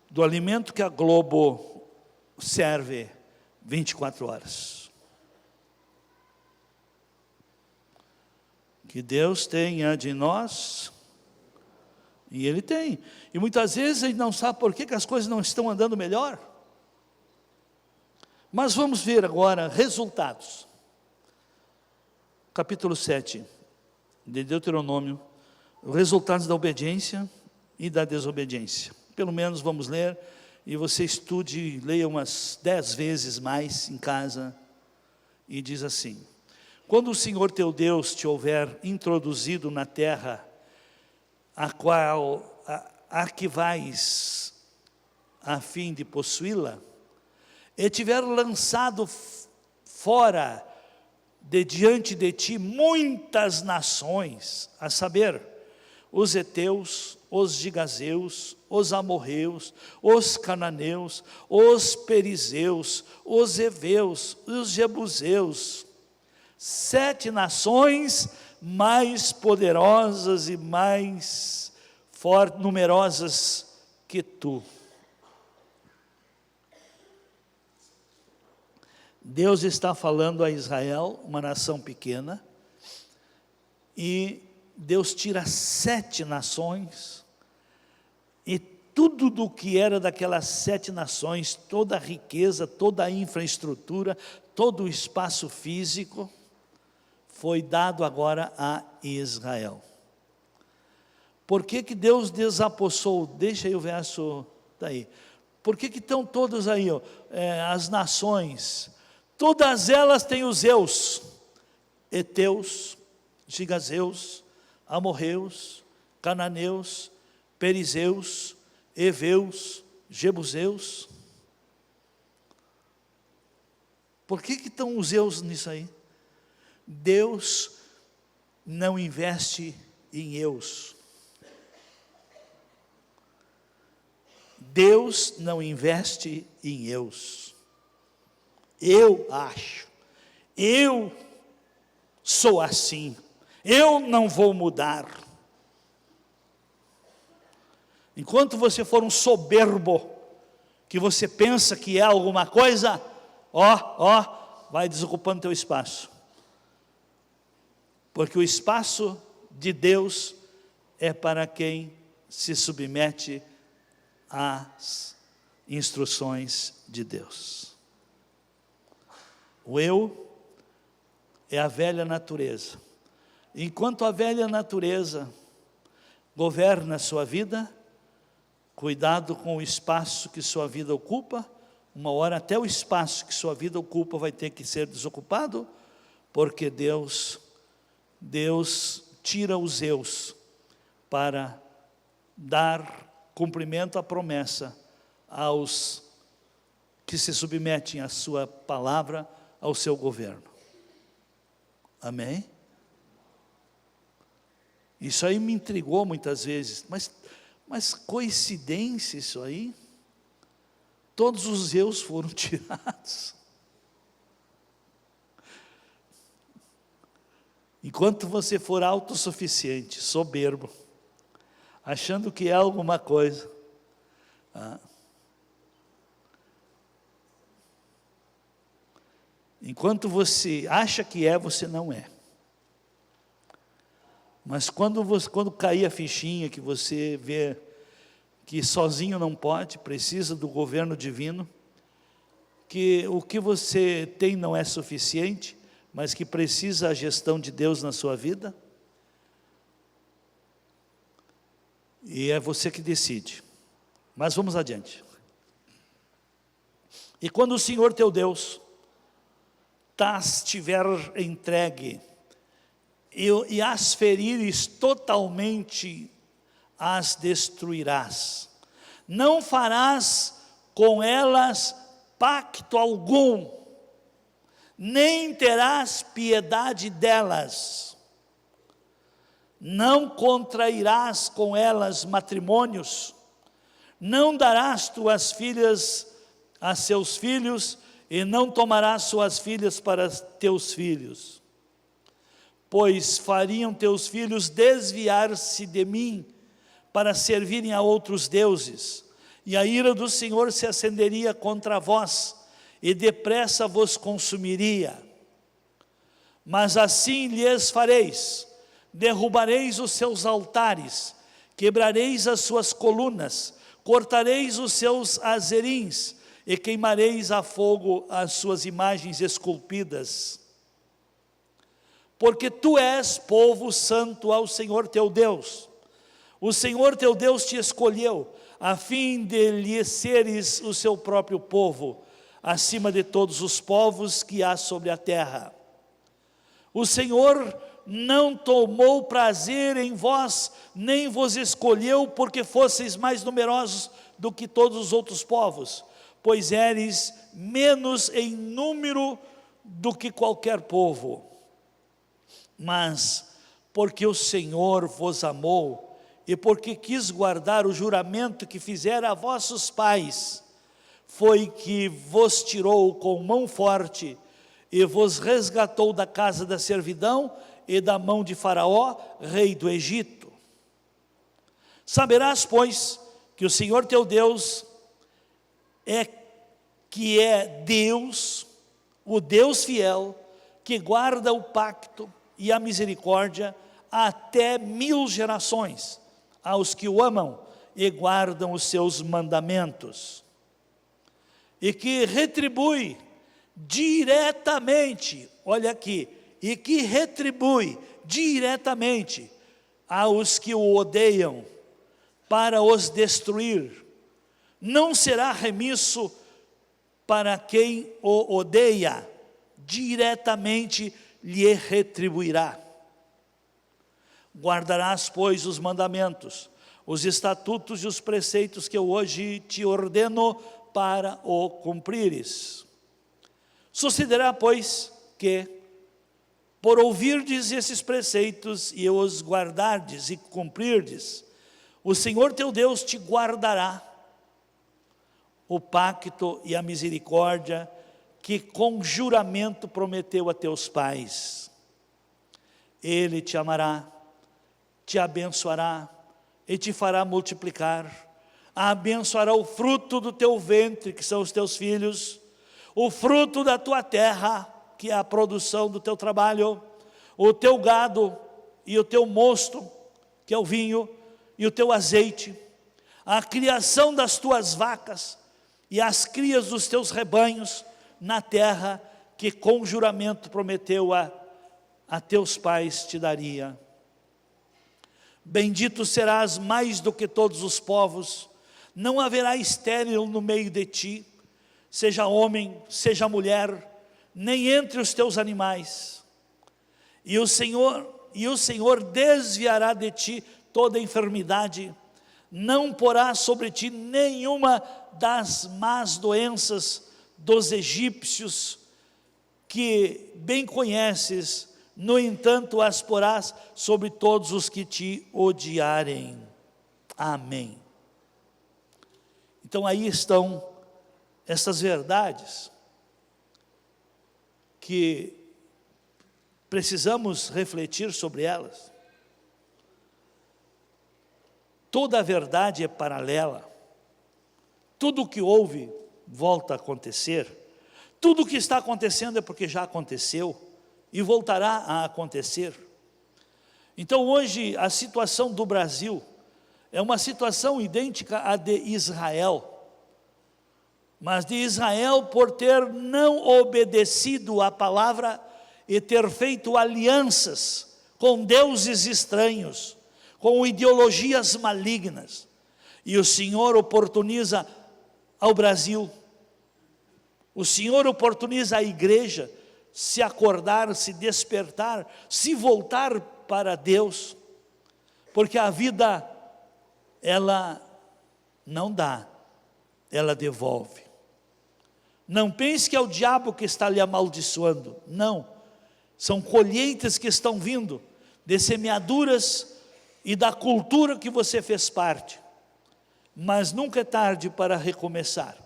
do alimento que a Globo serve 24 horas. Que Deus tenha de nós, e Ele tem. E muitas vezes a gente não sabe por que as coisas não estão andando melhor. Mas vamos ver agora resultados. Capítulo 7 de Deuteronômio, os resultados da obediência e da desobediência. Pelo menos vamos ler, e você estude, leia umas 10 vezes mais em casa, e diz assim: quando o Senhor teu Deus te houver introduzido na terra, a que vais a fim de possuí-la, e tiver lançado fora de diante de ti muitas nações, a saber, os heteus, os gigazeus, os amorreus, os cananeus, os perizeus, os heveus, os jebuseus, 7 nações mais poderosas e mais numerosas que tu. Deus está falando a Israel, uma nação pequena, e Deus tira 7 nações, e tudo do que era daquelas 7 nações, toda a riqueza, toda a infraestrutura, todo o espaço físico, foi dado agora a Israel. Por que que Deus desapossou? Deixa aí o verso, daí. Por que que estão todos aí, as nações? Todas elas têm os Zeus, heteus, gigazeus, amorreus, cananeus, perizeus, heveus, jebuseus. Por que que estão os Zeus nisso aí? Deus não investe em eus. Deus não investe em eus. Eu acho, eu sou assim, eu não vou mudar. Enquanto você for um soberbo, que você pensa que é alguma coisa, vai desocupando teu espaço. Porque o espaço de Deus é para quem se submete às instruções de Deus. O eu é a velha natureza. Enquanto a velha natureza governa a sua vida, cuidado com o espaço que sua vida ocupa. Uma hora até o espaço que sua vida ocupa vai ter que ser desocupado, porque Deus tira os eus para dar cumprimento à promessa aos que se submetem à sua palavra, ao seu governo. Amém? Isso aí me intrigou muitas vezes, mas coincidência isso aí? Todos os eus foram tirados. Enquanto você for autossuficiente, soberbo, achando que é alguma coisa, enquanto você acha que é, você não é. Mas quando cair a fichinha que você vê que sozinho não pode, precisa do governo divino, que o que você tem não é suficiente, mas que precisa a gestão de Deus na sua vida, e é você que decide. Mas vamos adiante. E quando o Senhor teu Deus tiver entregue, e as ferires totalmente, as destruirás. Não farás com elas pacto algum, nem terás piedade delas. Não contrairás com elas matrimônios, não darás tuas filhas a seus filhos, e não tomarás suas filhas para teus filhos. Pois fariam teus filhos desviar-se de mim, para servirem a outros deuses, e a ira do Senhor se acenderia contra vós, e depressa vos consumiria. Mas assim lhes fareis: derrubareis os seus altares, quebrareis as suas colunas, cortareis os seus azerins, e queimareis a fogo as suas imagens esculpidas. Porque tu és povo santo ao Senhor teu Deus. O Senhor teu Deus te escolheu, a fim de lhe seres o seu próprio povo, acima de todos os povos que há sobre a terra. O Senhor não tomou prazer em vós, nem vos escolheu porque fosseis mais numerosos do que todos os outros povos, pois eres menos em número do que qualquer povo. Mas porque o Senhor vos amou, e porque quis guardar o juramento que fizera a vossos pais, foi que vos tirou com mão forte, e vos resgatou da casa da servidão, e da mão de Faraó, rei do Egito. Saberás, pois, que o Senhor teu Deus é Deus, o Deus fiel, que guarda o pacto e a misericórdia até 1000 gerações, aos que o amam e guardam os seus mandamentos, e que retribui diretamente, olha aqui, e que retribui diretamente aos que o odeiam, para os destruir. Não será remisso para quem o odeia, diretamente lhe retribuirá. Guardarás, pois, os mandamentos, os estatutos e os preceitos que eu hoje te ordeno para o cumprires. Sucederá, pois, que, por ouvirdes esses preceitos e os guardardes e cumprirdes, o Senhor teu Deus te guardará o pacto e a misericórdia que com juramento prometeu a teus pais. Ele te amará, te abençoará e te fará multiplicar, abençoará o fruto do teu ventre, que são os teus filhos, o fruto da tua terra, que é a produção do teu trabalho, o teu gado e o teu mosto, que é o vinho, e o teu azeite, a criação das tuas vacas, e as crias dos teus rebanhos na terra que com juramento prometeu a teus pais te daria. Bendito serás mais do que todos os povos, não haverá estéril no meio de ti, seja homem, seja mulher, nem entre os teus animais. E o Senhor desviará de ti toda enfermidade, não porá sobre ti nenhuma das más doenças dos egípcios, que bem conheces, no entanto as porás sobre todos os que te odiarem. Amém. Então aí estão essas verdades que precisamos refletir sobre elas. Toda a verdade é paralela. Tudo o que houve volta a acontecer. Tudo o que está acontecendo é porque já aconteceu e voltará a acontecer. Então hoje a situação do Brasil é uma situação idêntica à de Israel. Mas de Israel por ter não obedecido à palavra e ter feito alianças com deuses estranhos, com ideologias malignas. E o Senhor oportuniza ao Brasil, o Senhor oportuniza a igreja se acordar, se despertar, se voltar para Deus, porque a vida, ela não dá, ela devolve. Não pense que é o diabo que está lhe amaldiçoando, não, são colheitas que estão vindo de semeaduras e da cultura que você fez parte, mas nunca é tarde para recomeçar.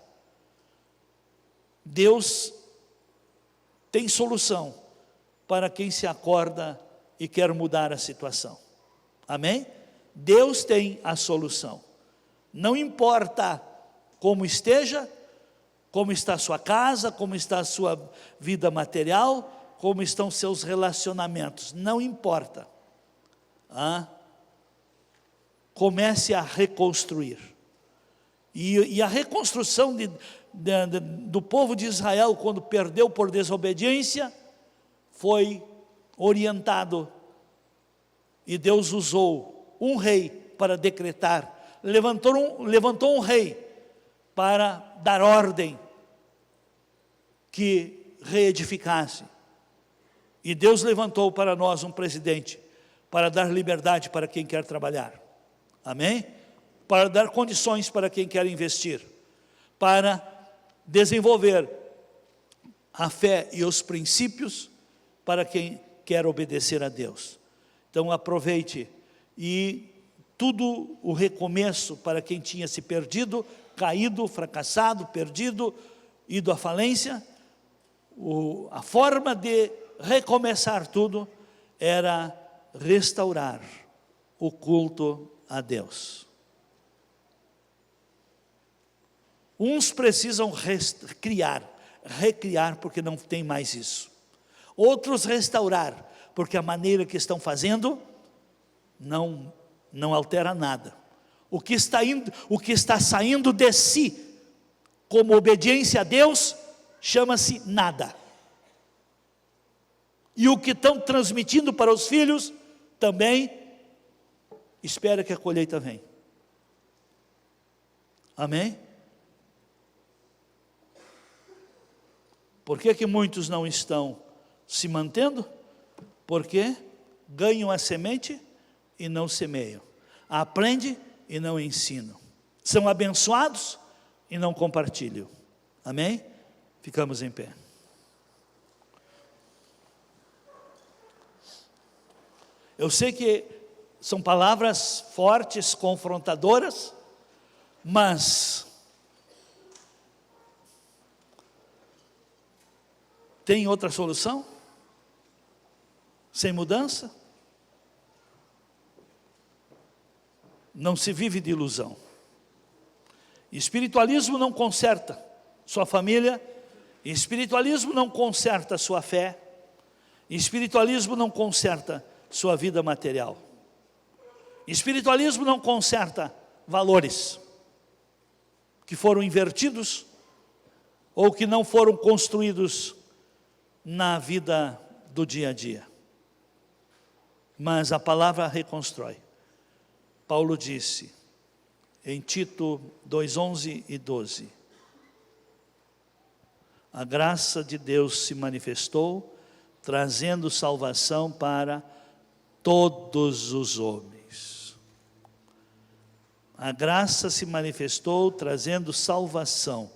Deus tem solução para quem se acorda e quer mudar a situação, amém? Deus tem a solução, não importa como esteja, como está a sua casa, como está a sua vida material, como estão seus relacionamentos, não importa, comece a reconstruir, e a reconstrução do povo de Israel, quando perdeu por desobediência, foi orientado, e Deus usou um rei para decretar, levantou um rei para dar ordem, que reedificasse, e Deus levantou para nós um presidente, para dar liberdade para quem quer trabalhar, amém? Para dar condições para quem quer investir, para desenvolver a fé e os princípios para quem quer obedecer a Deus. Então aproveite, e tudo o recomeço para quem tinha se perdido, caído, fracassado, perdido, ido à falência, a forma de recomeçar tudo era restaurar o culto a Deus. Uns precisam recriar, porque não tem mais isso. Outros restaurar, porque a maneira que estão fazendo não altera nada. O que está saindo de si, como obediência a Deus, chama-se nada. E o que estão transmitindo para os filhos, também, espera que a colheita venha. Amém? Por que muitos não estão se mantendo? Porque ganham a semente e não semeiam. Aprendem e não ensinam. São abençoados e não compartilham. Amém? Ficamos em pé. Eu sei que são palavras fortes, confrontadoras, mas tem outra solução? Sem mudança? Não se vive de ilusão. Espiritualismo não conserta sua família, espiritualismo não conserta sua fé, espiritualismo não conserta sua vida material. Espiritualismo não conserta valores que foram invertidos ou que não foram construídos na vida do dia a dia. Mas a palavra reconstrói. Paulo disse em Tito 2:11 e 12: a graça de Deus se manifestou, trazendo salvação para todos os homens. A graça se manifestou, trazendo salvação,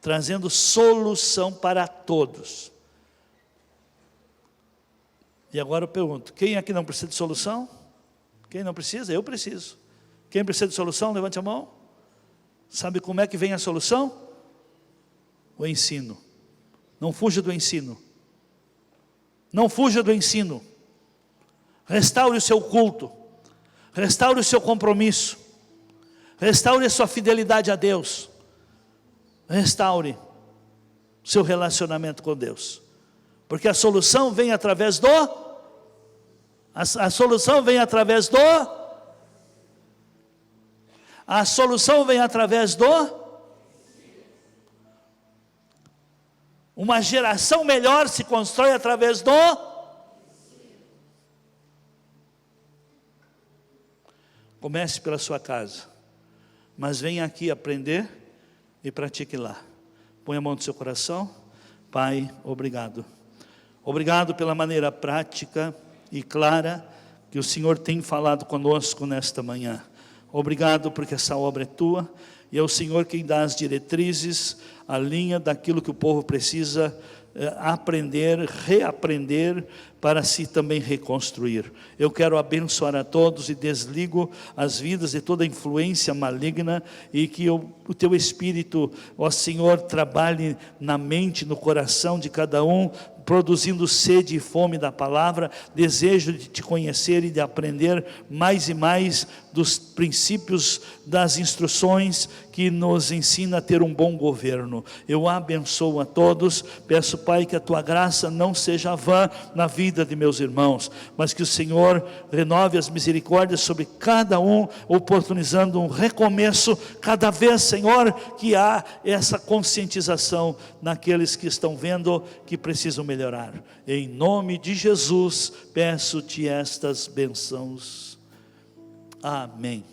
trazendo solução para todos. E agora eu pergunto, quem aqui não precisa de solução? Quem não precisa? Eu preciso. Quem precisa de solução, levante a mão. Sabe como é que vem a solução? O ensino. Não fuja do ensino. Não fuja do ensino. Restaure o seu culto. Restaure o seu compromisso. Restaure a sua fidelidade a Deus. Restaure o seu relacionamento com Deus. Porque a solução vem através do... A solução vem através do... A solução vem através do... Uma geração melhor se constrói através do... Comece pela sua casa, mas venha aqui aprender e pratique lá. Põe a mão no seu coração. Pai, obrigado. Obrigado pela maneira prática e clara que o Senhor tem falado conosco nesta manhã. Obrigado porque essa obra é tua e é o Senhor quem dá as diretrizes, a linha daquilo que o povo precisa aprender, reaprender, para se também reconstruir. Eu quero abençoar a todos e desligo as vidas de toda influência maligna e que o teu Espírito, ó Senhor, trabalhe na mente, no coração de cada um, produzindo sede e fome da palavra, desejo de te conhecer e de aprender mais e mais dos princípios, das instruções que nos ensina a ter um bom governo. Eu abençoo a todos, peço, Pai, que a tua graça não seja vã na vida de meus irmãos, mas que o Senhor renove as misericórdias sobre cada um, oportunizando um recomeço, cada vez, Senhor, que há essa conscientização naqueles que estão vendo que precisam melhorar. Em nome de Jesus, peço-te estas bênçãos. Amém.